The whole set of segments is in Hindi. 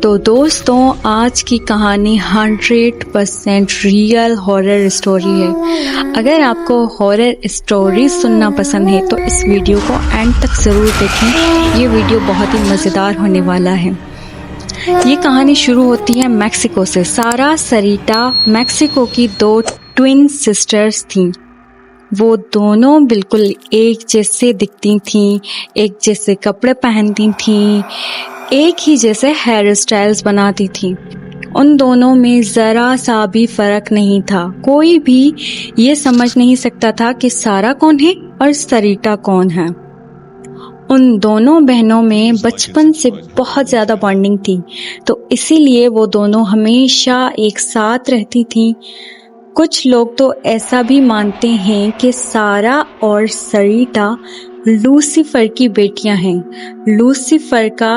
तो दोस्तों, आज की कहानी 100% रियल हॉरर स्टोरी है। अगर आपको हॉरर स्टोरी सुनना पसंद है तो इस वीडियो को एंड तक ज़रूर देखें। ये वीडियो बहुत ही मज़ेदार होने वाला है। ये कहानी शुरू होती है मैक्सिको से। सारा सरिता मैक्सिको की 2 ट्विन सिस्टर्स थीं। वो दोनों बिल्कुल एक जैसे दिखती थीं, एक जैसे कपड़े पहनती थीं, एक ही जैसे हेयर स्टाइल्स बनाती थीं। उन दोनों में ज़रा सा भी फ़र्क नहीं था। कोई भी ये समझ नहीं सकता था कि सारा कौन है और सरिता कौन है। उन दोनों बहनों में बचपन से बहुत ज़्यादा बॉन्डिंग थी, तो इसीलिए वो दोनों हमेशा एक साथ रहती थीं। कुछ लोग तो ऐसा भी मानते हैं कि सारा और सरिता लूसीफर की बेटियां हैं। लूसीफर का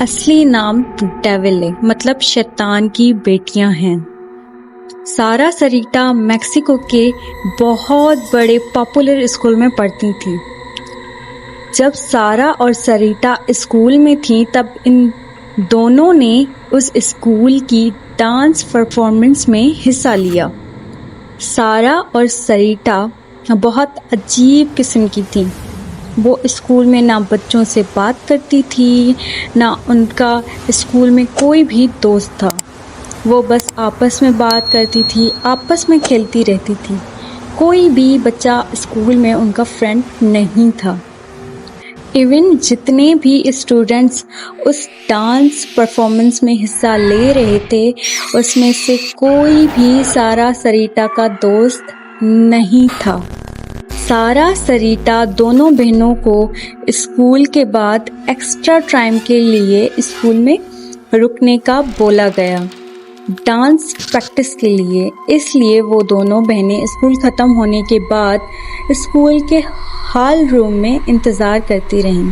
असली नाम डेविल है, मतलब शैतान की बेटियां हैं। सारा सरिता मैक्सिको के बहुत बड़े पॉपुलर स्कूल में पढ़ती थी। जब सारा और सरिता स्कूल में थी तब इन दोनों ने उस स्कूल की डांस परफॉर्मेंस में हिस्सा लिया। सारा और सरिता बहुत अजीब किस्म की थी। वो स्कूल में ना बच्चों से बात करती थी, ना उनका स्कूल में कोई भी दोस्त था। वो बस आपस में बात करती थी, आपस में खेलती रहती थी। कोई भी बच्चा स्कूल में उनका फ्रेंड नहीं था। इवन जितने भी स्टूडेंट्स उस डांस परफॉर्मेंस में हिस्सा ले रहे थे, उसमें से कोई भी सारा सरिता का दोस्त नहीं था। सारा सरिता दोनों बहनों को स्कूल के बाद एक्स्ट्रा टाइम के लिए स्कूल में रुकने का बोला गया, डांस प्रैक्टिस के लिए। इसलिए वो दोनों बहनें स्कूल ख़त्म होने के बाद स्कूल के हॉल रूम में इंतज़ार करती रहीं।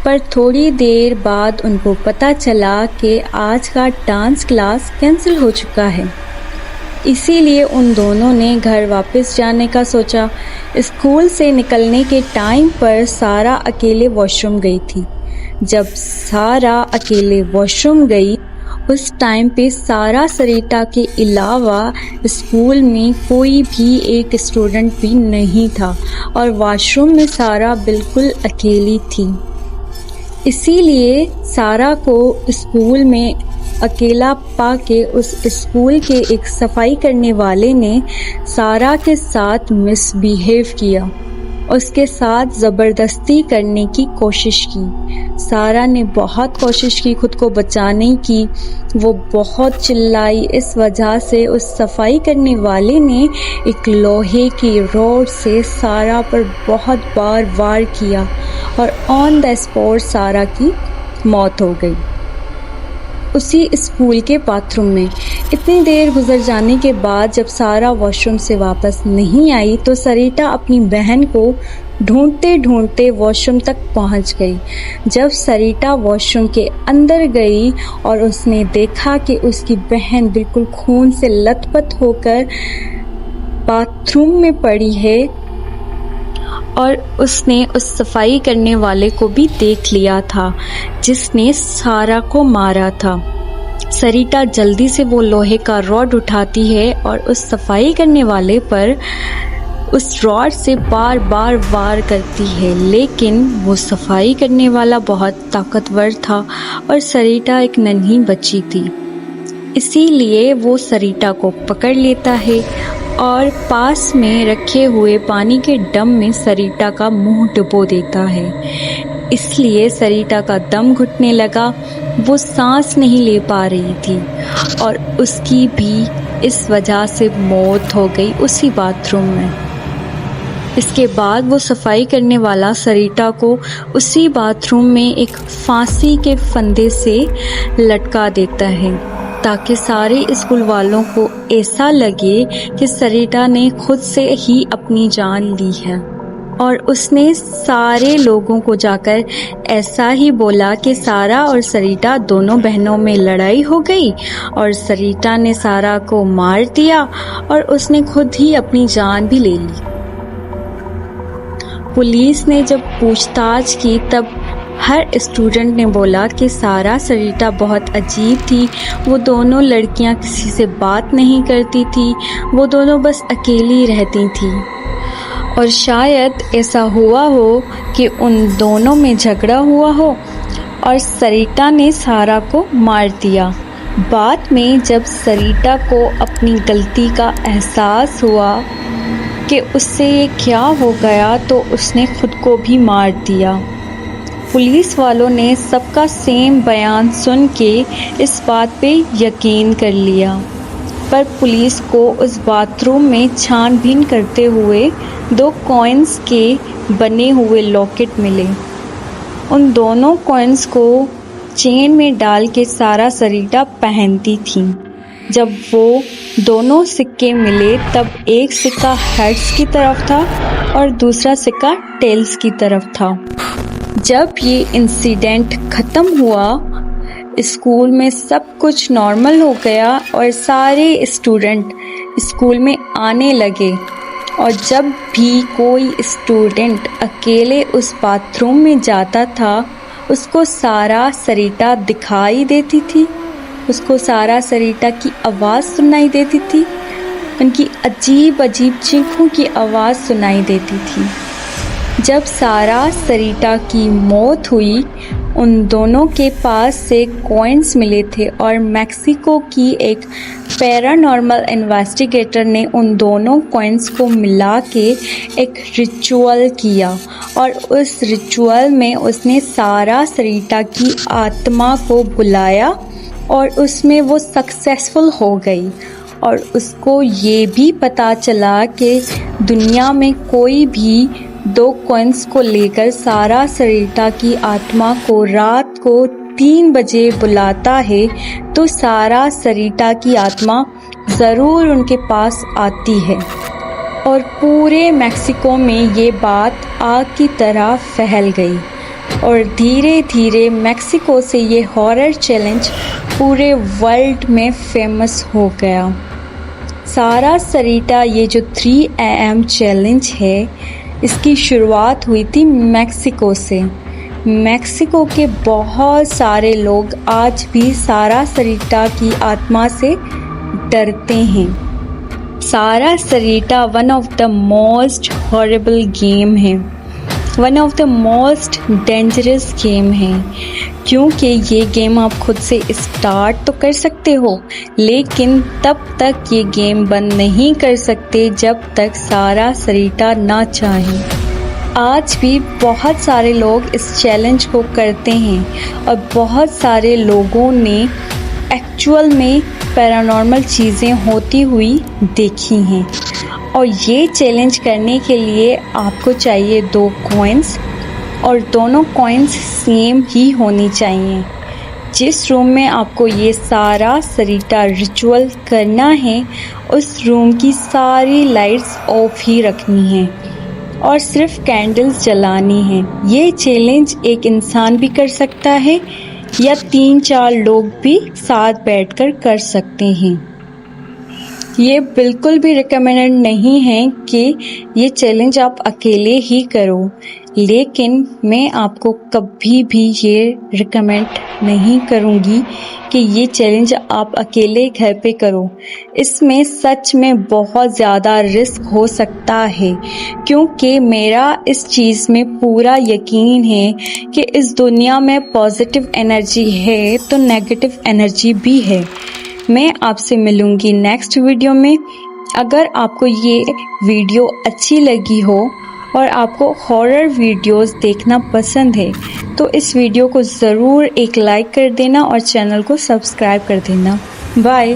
पर थोड़ी देर बाद उनको पता चला कि आज का डांस क्लास कैंसिल हो चुका है। इसीलिए उन दोनों ने घर वापस जाने का सोचा। स्कूल से निकलने के टाइम पर सारा अकेले वॉशरूम गई थी। जब सारा अकेले वॉशरूम गई, उस टाइम पे सारा सरिता के अलावा स्कूल में कोई भी एक स्टूडेंट भी नहीं था और वॉशरूम में सारा बिल्कुल अकेली थी। इसीलिए सारा को स्कूल में अकेला पाके उस स्कूल के एक सफाई करने वाले ने सारा के साथ मिसबिहेव किया, उसके साथ ज़बरदस्ती करने की कोशिश की। सारा ने बहुत कोशिश की खुद को बचाने की। वो बहुत चिल्लाई। इस वजह से उस सफाई करने वाले ने एक लोहे की रॉड से सारा पर बहुत बार वार किया और ऑन द स्पॉट सारा की मौत हो गई, उसी स्कूल के बाथरूम में। इतनी देर गुजर जाने के बाद जब सारा वॉशरूम से वापस नहीं आई तो सरिता अपनी बहन को ढूंढते ढूंढते वॉशरूम तक पहुंच गई। जब सरिता वॉशरूम के अंदर गई और उसने देखा कि उसकी बहन बिल्कुल खून से लथपथ होकर बाथरूम में पड़ी है और उसने उस सफाई करने वाले को भी देख लिया था जिसने सारा को मारा था। सरिता जल्दी से वो लोहे का रॉड उठाती है और उस सफाई करने वाले पर उस रॉड से बार बार वार करती है, लेकिन वो सफाई करने वाला बहुत ताकतवर था और सरिता एक नन्ही बच्ची थी। इसीलिए वो सरिता को पकड़ लेता है और पास में रखे हुए पानी के ड्रम में सरिता का मुंह डुबो देता है। इसलिए सरिता का दम घुटने लगा। वो सांस नहीं ले पा रही थी और उसकी भी इस वजह से मौत हो गई उसी बाथरूम में। इसके बाद वो सफाई करने वाला सरिता को उसी बाथरूम में एक फांसी के फंदे से लटका देता है ताकि सारे स्कूल वालों को ऐसा लगे कि सरिता ने खुद से ही अपनी जान ली है। और उसने सारे लोगों को जाकर ऐसा ही बोला कि सारा और सरिता दोनों बहनों में लड़ाई हो गई और सरिता ने सारा को मार दिया और उसने खुद ही अपनी जान भी ले ली। पुलिस ने जब पूछताछ की तब हर स्टूडेंट ने बोला कि सारा सरिता बहुत अजीब थी। वो दोनों लड़कियां किसी से बात नहीं करती थी, वो दोनों बस अकेली रहती थी। और शायद ऐसा हुआ हो कि उन दोनों में झगड़ा हुआ हो और सरिता ने सारा को मार दिया। बाद में जब सरिता को अपनी गलती का एहसास हुआ कि उससे ये क्या हो गया, तो उसने खुद को भी मार दिया। पुलिस वालों ने सबका सेम बयान सुन के इस बात पे यकीन कर लिया, पर पुलिस को उस बाथरूम में छानबीन करते हुए 2 कॉइन्स के बने हुए लॉकेट मिले। उन दोनों कॉइन्स को चेन में डाल के सारा सरिता पहनती थी। जब वो दोनों सिक्के मिले तब एक सिक्का हेड्स की तरफ था और दूसरा सिक्का टेल्स की तरफ था। जब ये इंसिडेंट ख़त्म हुआ, स्कूल में सब कुछ नॉर्मल हो गया और सारे स्टूडेंट स्कूल में आने लगे। और जब भी कोई स्टूडेंट अकेले उस बाथरूम में जाता था, उसको सारा सरिता दिखाई देती थी, उसको सारा सरिता की आवाज़ सुनाई देती थी, उनकी अजीब अजीब चीखों की आवाज़ सुनाई देती थी। जब सारा सरिता की मौत हुई, उन दोनों के पास से कॉइन्स मिले थे और मैक्सिको की एक पैरानॉर्मल इन्वेस्टिगेटर ने उन दोनों कॉइन्स को मिला के एक रिचुअल किया और उस रिचुअल में उसने सारा सरिता की आत्मा को बुलाया और उसमें वो सक्सेसफुल हो गई। और उसको ये भी पता चला कि दुनिया में कोई भी 2 कॉइन्स को लेकर सारा सरिता की आत्मा को रात को 3 बजे बुलाता है तो सारा सरिता की आत्मा ज़रूर उनके पास आती है। और पूरे मैक्सिको में ये बात आग की तरह फैल गई और धीरे धीरे मैक्सिको से ये हॉरर चैलेंज पूरे वर्ल्ड में फेमस हो गया। सारा सरिता ये जो 3 AM चैलेंज है, इसकी शुरुआत हुई थी मैक्सिको से। मैक्सिको के बहुत सारे लोग आज भी सारा सरिता की आत्मा से डरते हैं। सारा सरिता one of the most horrible game है, one of the most dangerous game है, क्योंकि ये गेम आप खुद से स्टार्ट तो कर सकते हो, लेकिन तब तक ये गेम बंद नहीं कर सकते जब तक सारा सरिता ना चाहे। आज भी बहुत सारे लोग इस चैलेंज को करते हैं और बहुत सारे लोगों ने एक्चुअल में पैरानॉर्मल चीज़ें होती हुई देखी हैं। और ये चैलेंज करने के लिए आपको चाहिए 2 कॉइन्स और दोनों कॉइन्स सेम ही होनी चाहिए। जिस रूम में आपको ये सारा सरिता रिचुअल करना है, उस रूम की सारी लाइट्स ऑफ ही रखनी है और सिर्फ कैंडल्स जलानी है। ये चैलेंज एक इंसान भी कर सकता है या 3-4 लोग भी साथ बैठकर कर सकते हैं। ये बिल्कुल भी रिकमेंडेड नहीं है कि ये चैलेंज आप अकेले ही करो, लेकिन मैं आपको कभी भी ये रिकमेंड नहीं करूँगी कि ये चैलेंज आप अकेले घर पे करो। इसमें सच में बहुत ज़्यादा रिस्क हो सकता है, क्योंकि मेरा इस चीज़ में पूरा यकीन है कि इस दुनिया में पॉजिटिव एनर्जी है तो नेगेटिव एनर्जी भी है। मैं आपसे मिलूँगी नेक्स्ट वीडियो में। अगर आपको ये वीडियो अच्छी लगी हो और आपको हॉरर वीडियोस देखना पसंद है तो इस वीडियो को ज़रूर एक लाइक कर देना और चैनल को सब्सक्राइब कर देना। बाय।